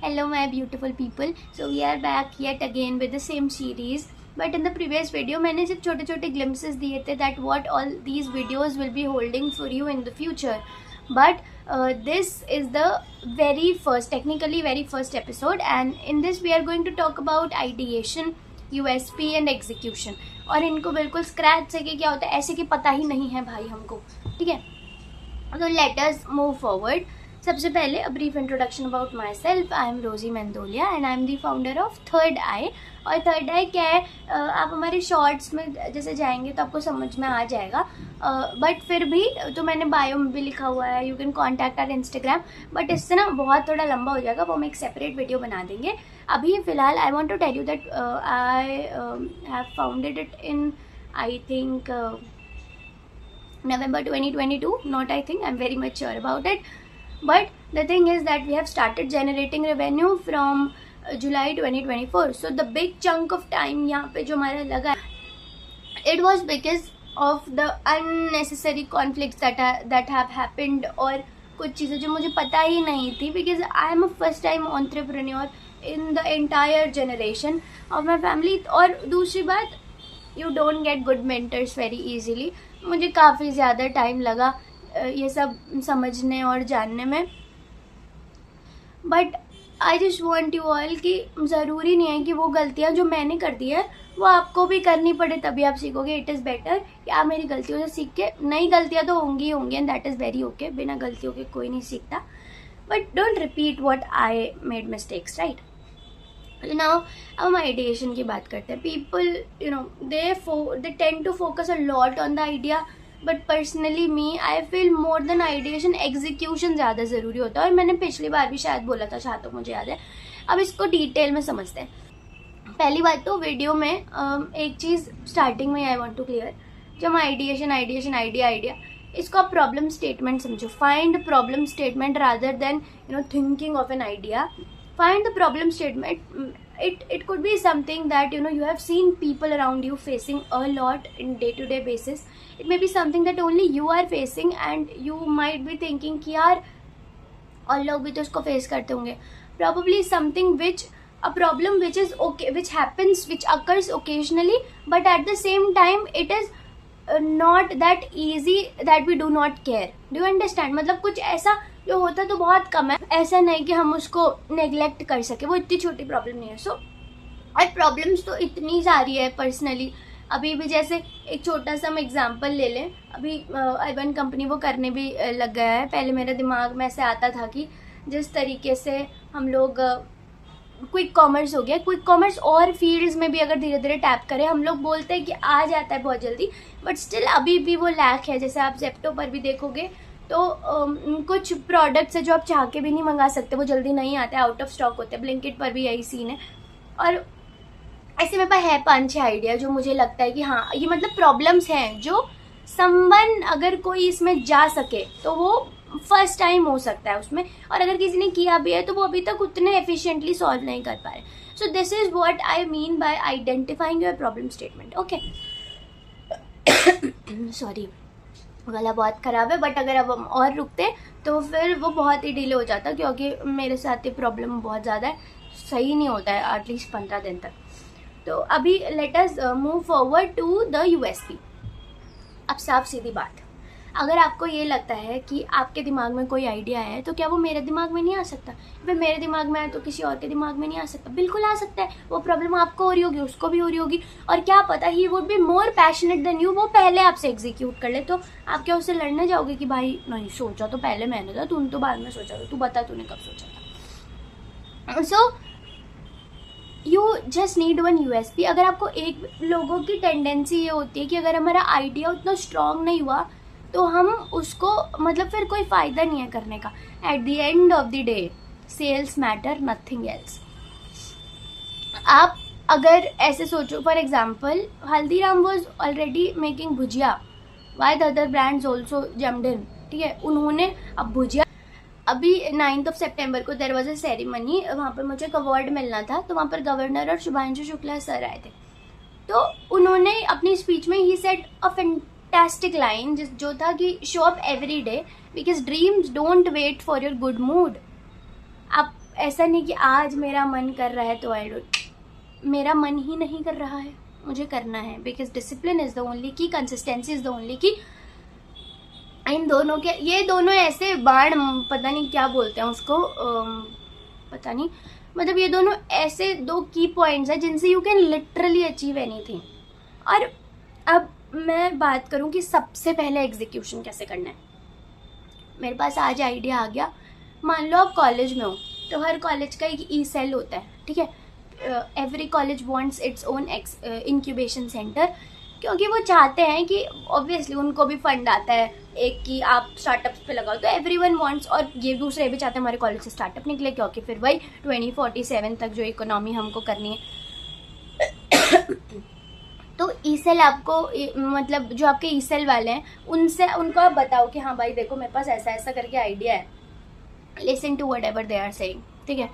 Hello my beautiful people. So we are back yet again with the same series. But in the previous video मैंने सिर्फ छोटे छोटे glimpses दिए थे that what all these videos will be holding for you in the future. But this is the very first, technically very first episode, and in this we are going to talk about ideation, USP and execution. और इनको बिल्कुल scratch से कि क्या होता है ऐसे कि पता ही नहीं है भाई हमको, ठीक है. तो लेट अस मूव फॉरवर्ड. सबसे पहले a brief introduction about myself. I am Rosie Mendolia and I am the founder of third eye. और थर्ड आई क्या है, आप हमारे शॉर्ट्स में जैसे जाएंगे तो आपको समझ में आ जाएगा. बट फिर भी तो मैंने बायो में भी लिखा हुआ है, you can contact our Instagram. But इससे ना बहुत थोड़ा लंबा हो जाएगा, वो हम एक सेपरेट वीडियो बना देंगे. अभी फ़िलहाल I want to tell you that I have founded it in I think November 2022, not I think, I'm very much sure about it. But the thing is that we have started generating revenue from July 2024. So the big chunk of time यहाँ पे जो हमारा लगा, it was because of the unnecessary conflicts that have happened, और कुछ चीज़ें जो मुझे पता ही नहीं थी, because I am a first time entrepreneur in the entire generation of my family. और दूसरी बात, you don't get good mentors very easily. मुझे काफ़ी ज़्यादा टाइम लगा ये सब समझने और जानने में. But I just want you all कि ज़रूरी नहीं है कि वो गलतियाँ जो मैंने कर दी है वो आपको भी करनी पड़े तभी आप सीखोगे. इट इज़ बेटर कि आप मेरी गलतियों से सीख के, नई गलतियाँ तो होंगी होंगी and that is very okay, बिना गलतियों के कोई नहीं सीखता. But don't repeat what I made mistakes, right. Now अब हम आइडिएशन की बात करते हैं. People you know they tend to focus a lot on the idea, but personally me I feel more than ideation execution ज़्यादा ज़रूरी होता है. और मैंने पिछली बार भी शायद बोला था, जहाँ तक मुझे याद है. अब इसको डिटेल में समझते हैं. पहली बात तो वीडियो में एक चीज़ स्टार्टिंग में आई वॉन्ट टू क्लियर. जब हम आइडिया इसको आप प्रॉब्लम स्टेटमेंट समझो. Find problem statement rather than thinking of an idea. Find the problem statement. It could be something that you have seen people around you facing a lot in day-to-day basis. It may be something that only you are facing and you might be thinking कि यार और लोग भी तो उसको face करते होंगे. Probably something a problem which is okay, which happens, which occurs occasionally, but at the same time it is not that easy that we do not care. Do you understand? मतलब कुछ ऐसा जो होता तो बहुत कम है, ऐसा नहीं कि हम उसको नेग्लेक्ट कर सके. वो इतनी छोटी प्रॉब्लम नहीं है. सो और प्रॉब्लम्स तो इतनी सारी है पर्सनली. अभी भी जैसे एक छोटा सा हम एग्जांपल ले लें. अभी अर्बन कंपनी वो करने भी लग गया है. पहले मेरे दिमाग में ऐसे आता था कि जिस तरीके से हम लोग क्विक कॉमर्स हो गया, क्विक कॉमर्स और फील्ड्स में भी अगर धीरे धीरे टैप करें, हम लोग बोलते हैं कि आ जाता है बहुत जल्दी, बट स्टिल अभी भी वो लैक है. जैसे आप जेप्टो पर भी देखोगे तो कुछ प्रोडक्ट्स है जो आप चाह के भी नहीं मंगा सकते, वो जल्दी नहीं आते, आउट ऑफ स्टॉक होते हैं. ब्लिंकिट पर भी यही सीन है. और ऐसे मेरे पास है 5-6 आइडिया जो मुझे लगता है कि हाँ ये मतलब प्रॉब्लम्स हैं जो समवन अगर कोई इसमें जा सके तो वो फर्स्ट टाइम हो सकता है उसमें, और अगर किसी ने किया भी है तो वो अभी तक उतने एफिशिएंटली सॉल्व नहीं कर पा रहे. So this is what I mean by identifying your problem statement. Okay, sorry गला बहुत ख़राब है. बट अगर अब हम और रुकते तो फिर वो बहुत ही डिले हो जाता, क्योंकि मेरे साथ ये प्रॉब्लम बहुत ज़्यादा है, सही नहीं होता है एटलीस्ट 15 दिन तक. तो अभी let us move forward to the USP. अब साफ सीधी बात, अगर आपको ये लगता है कि आपके दिमाग में कोई आइडिया है तो क्या वो मेरे दिमाग में नहीं आ सकता? फिर मेरे दिमाग में आए तो किसी और के दिमाग में नहीं आ सकता? बिल्कुल आ सकता है. वो प्रॉब्लम आपको हो रही होगी, उसको भी हो रही होगी, और क्या पता ही would be more passionate than you, वो पहले आपसे एग्जीक्यूट कर ले. तो आप क्या उससे लड़ने जाओगे कि भाई नहीं सोचा तो पहले मैंने था, तूने तो बाद में सोचा था, तू बता तूने कब सोचा था. So you just need one USP. अगर आपको एक लोगों की टेंडेंसी ये होती है कि अगर हमारा आइडिया उतना स्ट्रांग नहीं हुआ तो हम उसको मतलब फिर कोई फ़ायदा नहीं है करने का. At the end of the day sales matter, nothing else. आप अगर ऐसे सोचो, for example Haldiram was already making bhujia, why the other brands also jumped in, ठीक है. उन्होंने अब भुजिया, अभी 9th of September को देयर वॉज अ सेरेमनी, वहाँ पर मुझे एक अवार्ड मिलना था, तो वहाँ पर गवर्नर और शुभांशु शुक्ला सर आए थे. तो उन्होंने अपनी स्पीच में ही सेड अ फैंटास्टिक लाइन जो था कि show up every day because dreams don't wait for your good mood. आप ऐसा नहीं कि आज मेरा मन कर रहा है तो आई डोंट, मेरा मन ही नहीं कर रहा है, मुझे करना है, because discipline is the only की, कंसिस्टेंसी इज़ द ओनली की। इन दोनों के, ये दोनों ऐसे बाण, पता नहीं क्या बोलते हैं उसको, पता नहीं, मतलब ये दोनों ऐसे दो की पॉइंट्स हैं जिनसे you can literally achieve anything. और अब मैं बात करूं कि सबसे पहले एग्जीक्यूशन कैसे करना है। मेरे पास आज आइडिया आ गया, मान लो आप कॉलेज में हो, तो हर कॉलेज का एक ई सेल होता है, ठीक है। Every college wants its own incubation centre, क्योंकि वो चाहते हैं कि ऑब्वियसली उनको भी फंड आता है एक कि आप स्टार्टअप्स पे लगाओ, तो एवरीवन वांट्स, और ये दूसरे भी चाहते हैं हमारे कॉलेज से स्टार्टअप निकले, क्योंकि फिर वही 2047 तक जो इकोनॉमी हमको करनी है। तो ई सेल आपको, मतलब जो आपके ई सेल वाले हैं उनसे, उनको आप बताओ कि हाँ भाई देखो मेरे पास ऐसा ऐसा करके आइडिया है, listen to whatever they are saying, ठीक है।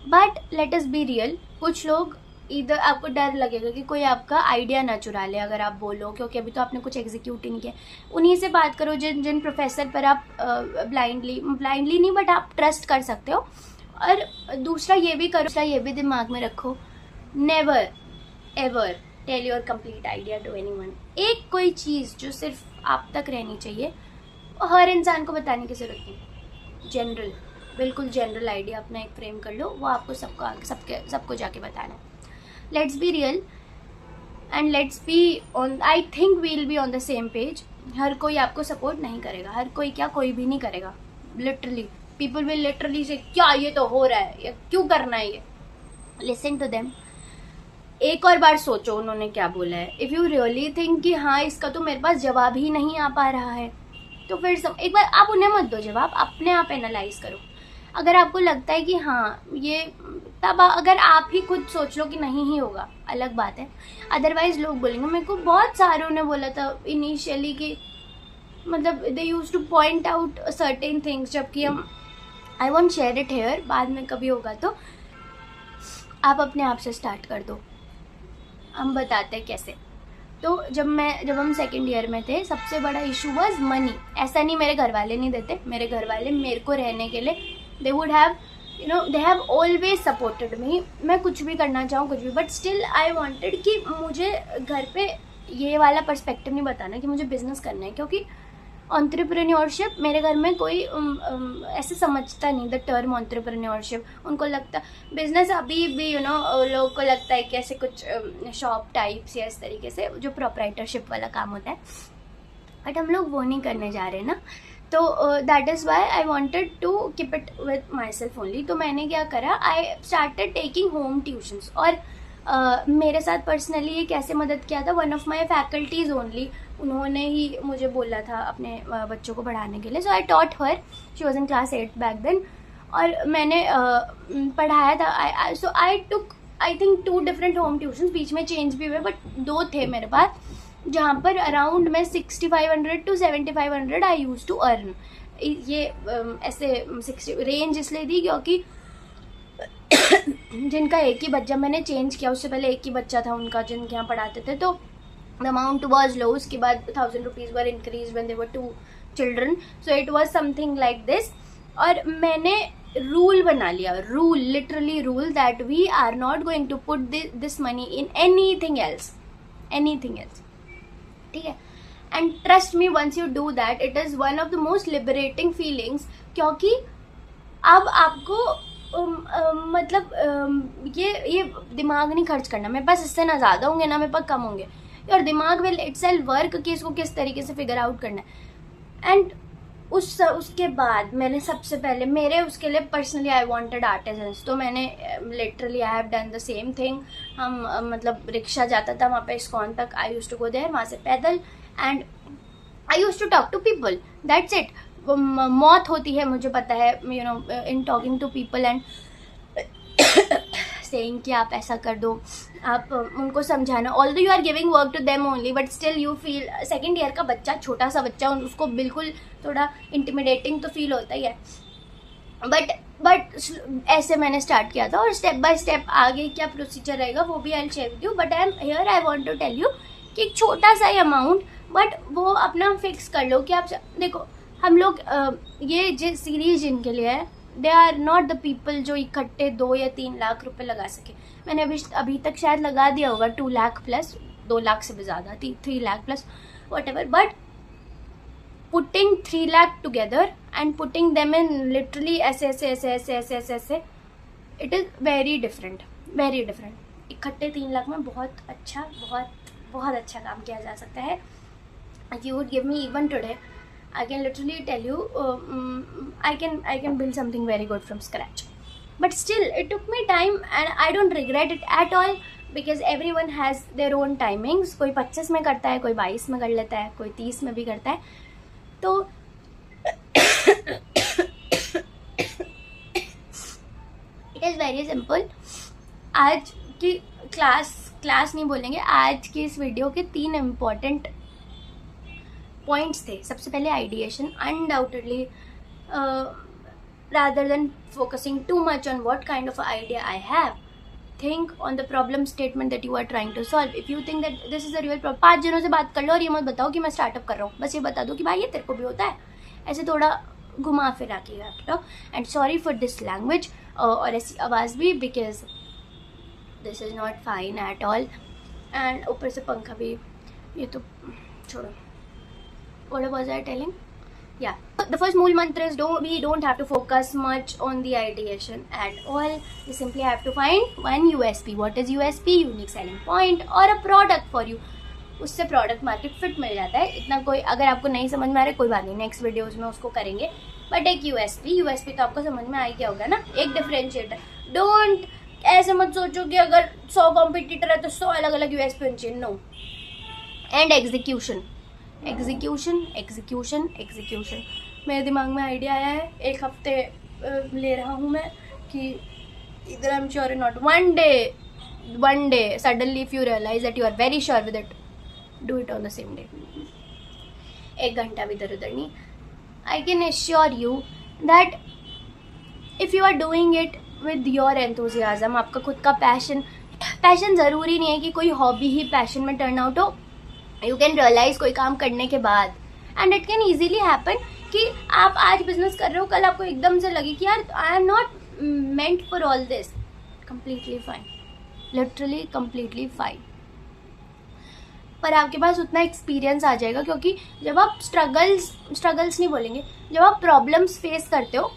But let us be real, कुछ लोग इधर आपको डर लगेगा कि कोई आपका आइडिया ना चुरा ले अगर आप बोलो, क्योंकि अभी तो आपने कुछ एग्जीक्यूट ही नहीं किया। उन्हीं से बात करो जिन प्रोफेसर पर आप ब्लाइंडली नहीं बट आप ट्रस्ट कर सकते हो। और दूसरा ये भी करो, दूसरा ये भी दिमाग में रखो, never ever tell your complete idea to anyone. एक कोई चीज़ जो सिर्फ आप तक रहनी चाहिए, वो हर इंसान को बताने की जरूरत नहीं। जनरल, बिल्कुल जनरल आइडिया अपना एक फ्रेम कर लो, वो आपको सबको जाके बताना है। Let's be real and let's be on, I think we will be on the same page. हर कोई आपको सपोर्ट नहीं करेगा, हर कोई क्या, कोई भी नहीं करेगा। लिटरली पीपल विल लिटरली से, क्या ये तो हो रहा है, या क्यों करना है ये। लिसन टू देम, एक और बार सोचो उन्होंने क्या बोला है। इफ़ यू रियली थिंक कि हाँ इसका तो मेरे पास जवाब ही नहीं आ पा रहा है, तो फिर एक बार आप उन्हें मत दो जवाब, अपने आप एनालाइज करो। अगर आपको लगता है कि हाँ ये, तब अगर आप ही खुद सोच लो कि नहीं ही होगा, अलग बात है। अदरवाइज लोग बोलेंगे, मेरे को बहुत सारों ने बोला था इनिशियली कि, मतलब they use to point out certain things, जबकि हम, I want share it here, बाद में कभी होगा तो आप अपने आप से स्टार्ट कर दो, हम बताते हैं कैसे। तो जब हम सेकेंड ईयर में थे, सबसे बड़ा इशू वाज मनी। ऐसा नहीं मेरे घर वाले नहीं देते, मेरे घर वाले मेरे को रहने के लिए, they would have, you know, they have always supported me. मैं कुछ भी करना चाहूँ कुछ भी, बट स्टिल आई वांटेड कि मुझे घर पे ये वाला पर्सपेक्टिव नहीं बताना कि मुझे बिजनेस करना है, क्योंकि एंटरप्रेन्योरशिप मेरे घर में कोई ऐसे समझता नहीं द टर्म एंटरप्रेन्योरशिप। उनको लगता बिजनेस अभी भी, यू नो, लोगों को लगता है कि ऐसे कुछ शॉप टाइप्स या इस तरीके से जो प्रोप्राइटरशिप वाला काम होता है, बट हम लोग वो नहीं करने जा रहे ना। तो that is why I wanted to keep it with myself only. तो मैंने क्या करा, I started taking home tuitions. और मेरे साथ पर्सनली ये कैसे मदद किया था, one of my faculties only, उन्होंने ही मुझे बोला था अपने बच्चों को पढ़ाने के लिए। So I taught her, she was in class 8 back then, और मैंने पढ़ाया था। So I took, I think 2 different home tuitions, बीच में चेंज भी हुए, बट 2 थे मेरे पास, जहाँ पर अराउंड मैं 6500 to 7500 I use to earn. ये ऐसे 60 रेंज इसलिए दी क्योंकि जिनका एक ही बच्चा, मैंने चेंज किया, उससे पहले एक ही बच्चा था उनका जिनके यहाँ पढ़ाते थे, तो द अमाउंट वॉज लो। उसके बाद 1000 rupees were increase when there were 2 children, so it was something like this. और मैंने रूल बना लिया, rule, literally rule, that we are not going to put this money in anything else, ठीक है। And trust me, once you do that, it is one of the most liberating feelings, क्योंकि अब आपको मतलब ये दिमाग नहीं खर्च करना, मेरे पास इससे ना ज़्यादा होंगे ना मेरे पास कम होंगे, और दिमाग विल इटसेल्फ वर्क कि इसको किस तरीके से फिगर आउट करना है। एंड उसके बाद मैंने सबसे पहले मेरे उसके लिए पर्सनली आई वांटेड आर्टिजन्स, तो मैंने literally I have done the same thing. हम मतलब रिक्शा जाता था वहाँ पे इस्कॉन तक, I use to go there, वहाँ से पैदल, and I use to talk to people, that's it. मौत होती है मुझे पता है, you know, in talking to people and saying कि आप ऐसा कर दो, आप उनको समझाना, although you are giving work to them only, but still you feel, second year का बच्चा, छोटा सा बच्चा, उसको बिल्कुल थोड़ा इंटिमिडेटिंग तो फील होता ही है। बट ऐसे मैंने स्टार्ट किया था, और स्टेप बाय स्टेप आगे क्या प्रोसीजर रहेगा वो भी I share with you. But I am here, I want to tell you कि एक छोटा सा अमाउंट, बट वो अपना फिक्स कर लो कि आप देखो, हम लोग ये जो सीरीज जिनके लिए है, they are not the people जो इकट्ठे 2 या 3 लाख रुपए लगा सके. मैंने अभी तक शायद लगा दिया होगा 2 लाख प्लस, 2 लाख से भी ज़्यादा, 3 lakh plus, what ever. But putting 3 lakh together and putting them in literally ऐसे ऐसे ऐसे ऐसे ऐसे ऐसे ऐसे, it is very different, very different. इकट्ठे 3 लाख में बहुत अच्छा, बहुत बहुत अच्छा काम किया जा सकता है. You would give me even today, I can literally tell you, I can build something very good from scratch. But still, it took me time and I don't regret it at all because everyone has their own timings. कोई 25 में करता है, कोई 22 में कर लेता है, कोई 30 में भी करता है. तो it is very simple. आज की क्लास नहीं बोलेंगे, आज की इस वीडियो के 3 इम्पॉर्टेंट पॉइंट्स थे. सबसे पहले ideation. Undoubtedly rather than focusing too much on what kind of idea I have, think on the problem statement that you are trying to solve. If you think that this is a real problem, 5 जनों से बात कर लो और ये मत बताओ कि मैं स्टार्टअप कर रहा हूँ. बस ये बता दो कि भाई ये तेरे को भी होता है. ऐसे थोड़ा घुमा फिरा के talk. And sorry for this language और ऐसी आवाज़ भी, because this is not fine at all. And ऊपर से पंखा भी, ये तो छोड़ो. What was I telling? Yeah. The first mool mantra is we don't have to focus much on the ideation at all. We simply have to find one USP. What is USP? Unique selling point or a product for you. उससे product market fit मिल जाता है. इतना कोई, अगर आपको नहीं समझ में आ रहा है कोई बात नहीं, नेक्स्ट वीडियोज़ में उसको करेंगे. बट एक यूएसपी तो आपको समझ में आ ही गया होगा ना, एक डिफरेंशिएटर. डोंट ऐसे मत सोचो कि अगर 100 कॉम्पिटिटर है तो 100 अलग अलग यूएसपी होनी चाहिए. नो. And execution. मेरे दिमाग में आइडिया आया है, 1 हफ्ते ले रहा हूँ मैं कि इधर आई एम श्योर और not. One day suddenly if you realise that you are very sure with it, do it on the same day. 1 घंटा भी इधर उधर नहीं. I can assure you that if you are doing it with your enthusiasm, आपका खुद का passion ज़रूरी नहीं है कि कोई हॉबी ही पैशन में टर्न आउट हो. यू कैन रियलाइज कोई काम करने के बाद, and it can easily happen कि आप आज बिजनेस कर रहे हो, कल आपको एकदम से लगे कि यार I am not meant for all this. Completely fine, literally completely fine. पर आपके पास उतना एक्सपीरियंस आ जाएगा, क्योंकि जब आप स्ट्रगल्स नहीं बोलेंगे, जब आप प्रॉब्लम्स फेस करते हो,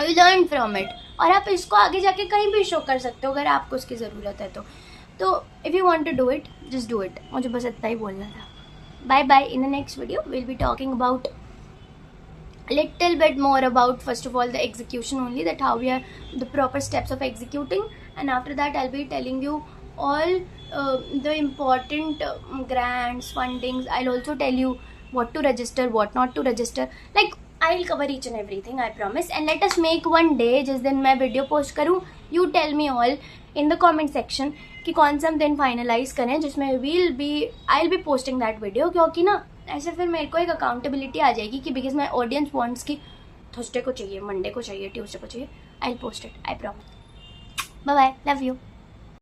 यू लर्न फ्रॉम इट, और आप इसको आगे जाके कहीं भी शो कर सकते हो अगर आपको उसकी ज़रूरत है तो if you want to do it, just do it. मुझे बस इतना ही बोलना था. Bye bye. In the next video will be talking about little bit more about, first of all, the execution only, that how we are the proper steps of executing, and after that I'll be telling you all the important grants, fundings. I'll also tell you what to register, what not to register. Like I'll cover each and everything, I promise. And let us make one day जिस दिन मैं video post करूँ, you tell me all in the comment section कि कौन सा हम दिन finalise करें जिसमें I'll be posting that video. क्योंकि ना ऐसे फिर मेरे को एक अकाउंटेबिलिटी आ जाएगी कि बिकॉज माई ऑडियंस वांट्स कि थर्सडे को चाहिए, मंडे को चाहिए, ट्यूसडे को चाहिए. I will post it, I promise. Bye bye, love you.